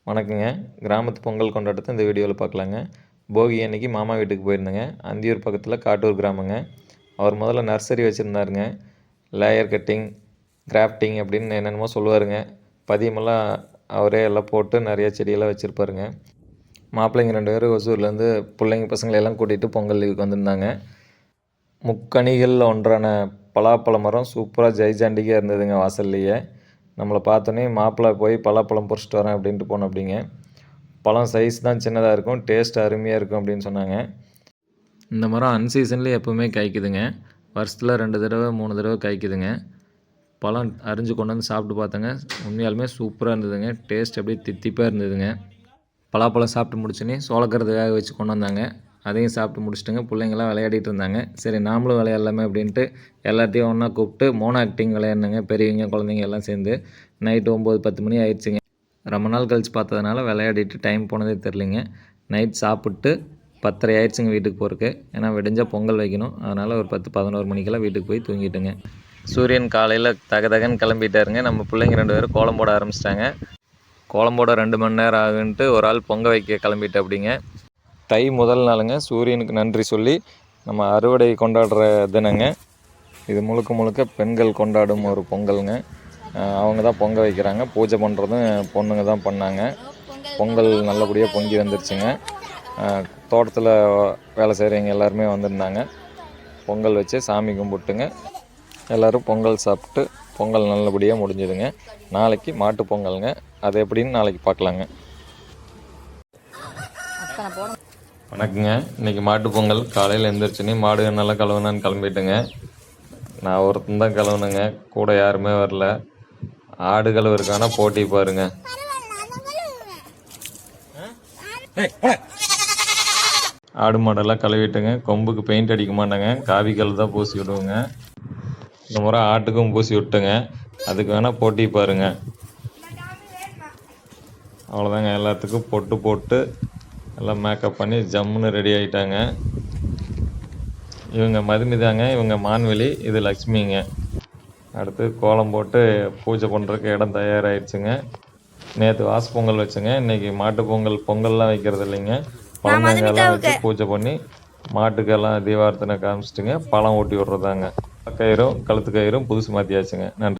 வணக்கங்க. கிராமத்து பொங்கல் கொண்டாட்டத்தை இந்த வீடியோவில் பார்க்கலாங்க. போகி அன்னைக்கு மாமா வீட்டுக்கு போயிருந்தேங்க. அந்தியூர் பக்கத்தில் காட்டூர் கிராமங்க. அவர் முதல்ல நர்சரி வச்சுருந்தாருங்க. லேயர் கட்டிங், கிராஃப்டிங் அப்படின்னு என்னென்னமோ சொல்லுவாருங்க. பதியமெல்லாம் அவரே எல்லாம் போட்டு நிறைய செடியெல்லாம் வச்சுருப்பாருங்க. மாப்பிள்ளைங்க 2 பேரும் ஒசூர்லேருந்து பிள்ளைங்க பசங்களெல்லாம் கூட்டிகிட்டு பொங்கல் லீவுக்கு வந்திருந்தாங்க. முக்கணிகளில் ஒன்றான பலாப்பழ மரம் சூப்பராக ஜெய்ஜாண்டிக்காக இருந்ததுங்க வாசல்லையே. நம்மளை பார்த்தோன்னே மாப்பிள்ளை போய் பலாப்பழம் பறிச்சிட்டு வரேன் அப்படின்ட்டு போனோம். அப்படிங்க பழம் சைஸ் தான் சின்னதாக இருக்கும், டேஸ்ட் அருமையாக இருக்கும் அப்படின்னு சொன்னாங்க. இந்த மரம் அன்சீசன்லேயே எப்போவுமே காய்க்குதுங்க. வருஷத்தில் 2 தடவை 3 தடவை காய்க்குதுங்க. பழம் அரிஞ்சு கொண்டு வந்து சாப்பிட்டு பார்த்தேங்க. உண்மையாலுமே சூப்பராக இருந்ததுங்க. டேஸ்ட் அப்படியே தித்திப்பாக இருந்ததுங்க. பலாப்பழம் சாப்பிட்டு முடிச்சோன்னே சோளக்கருது வேக வச்சு கொண்டு வந்தாங்க. அதையும் சாப்பிட்டு முடிச்சுட்டுங்க. பிள்ளைங்கள்லாம் விளையாடிட்டு இருந்தாங்க. சரி நாமளும் விளையாடலாமே அப்படின்ட்டு எல்லாத்தையும் ஒன்றா கூப்பிட்டு மோனோ ஆக்டிங் விளையாடுனாங்க. பெரியவங்க குழந்தைங்க எல்லாம் சேர்ந்து நைட்டு 9-10 மணி ஆயிடுச்சுங்க. ரொம்ப நாள் கழித்து பார்த்ததுனால விளையாடிட்டு டைம் போனதே தெரிலிங்க. நைட் சாப்பிட்டு 10:30 ஆயிடுச்சுங்க வீட்டுக்கு போகிறதுக்கு. ஏன்னா விடிஞ்சால் பொங்கல் வைக்கணும். அதனால் ஒரு 10-11 மணிக்கெல்லாம் வீட்டுக்கு போய் தூங்கிட்டுங்க. சூரியன் காலையில் தகன்னு கிளம்பிட்டாருங்க. நம்ம பிள்ளைங்க 2 பேரும் கோலம் போட ஆரம்பிச்சிட்டாங்க. கோலம் போட 2 மணி நேரம் ஆகுன்ட்டு ஒரு ஆள் பொங்க வைக்க கிளம்பிட்டு அப்படிங்க. தை முதல் நாளுங்க. சூரியனுக்கு நன்றி சொல்லி நம்ம அறுவடை கொண்டாடுற தினங்க இது. முழுக்க பெண்கள் கொண்டாடும் ஒரு பொங்கலுங்க. அவங்க தான் பொங்க வைக்கிறாங்க. பூஜை பண்ணுறதும் பொண்ணுங்க தான் பண்ணாங்க. பொங்கல் நல்லபடியாக பொங்கி வந்துருச்சுங்க. தோட்டத்தில் வேலை செய்கிறவங்க எல்லாருமே வந்திருந்தாங்க. பொங்கல் வச்சு சாமி கும்பிட்டுங்க எல்லோரும் பொங்கல் சாப்பிட்டு பொங்கல் நல்லபடியாக முடிஞ்சுதுங்க. நாளைக்கு மாட்டு பொங்கலுங்க. அது எப்படின்னு நாளைக்கு பார்க்கலாங்க. வணக்கங்க. இன்றைக்கி மாட்டு பொங்கல். காலையில் எழுந்திரிச்சுன்னு மாடு நல்லா கழுவுனான்னு கிளம்பிட்டுங்க. நான் ஒருத்தன் தான் கழுவுனுங்க, கூட யாருமே வரல. ஆடு கழுவுறதுக்கான போட்டி பாருங்க. ஆடு மாடெல்லாம் கழுவிட்டுங்க. கொம்புக்கு பெயிண்ட் அடிக்க மாட்டாங்க, காவி கல் தான் பூசி விடுவோங்க. இந்த முறை ஆட்டுக்கும் பூசி விட்டுங்க. அதுக்கு வேணால் போட்டி பாருங்க. அவ்வளோதாங்க. எல்லாத்துக்கும் பொட்டு போட்டு எல்லாம் மேக்கப் பண்ணி ஜம்முன்னு ரெடி ஆகிட்டாங்க. இவங்க மதுமிதாங்க, இவங்க மான்வெளி, இது லக்ஷ்மிங்க. அடுத்து கோலம் போட்டு பூஜை பண்ணுறதுக்கு இடம் தயாராகிடுச்சுங்க. நேற்று வாசு பொங்கல் வச்சுங்க. இன்றைக்கி மாட்டு பொங்கல்லாம் வைக்கிறது இல்லைங்க. குழந்தைங்கெல்லாம் வச்சு பூஜை பண்ணி மாட்டுக்கெல்லாம் தீபார்த்தனை காமிச்சிட்டுங்க பழம் ஊட்டி விட்றதாங்க. கயிறும் கழுத்து கயிறும் புதுசு மாற்றியாச்சுங்க. நன்றி.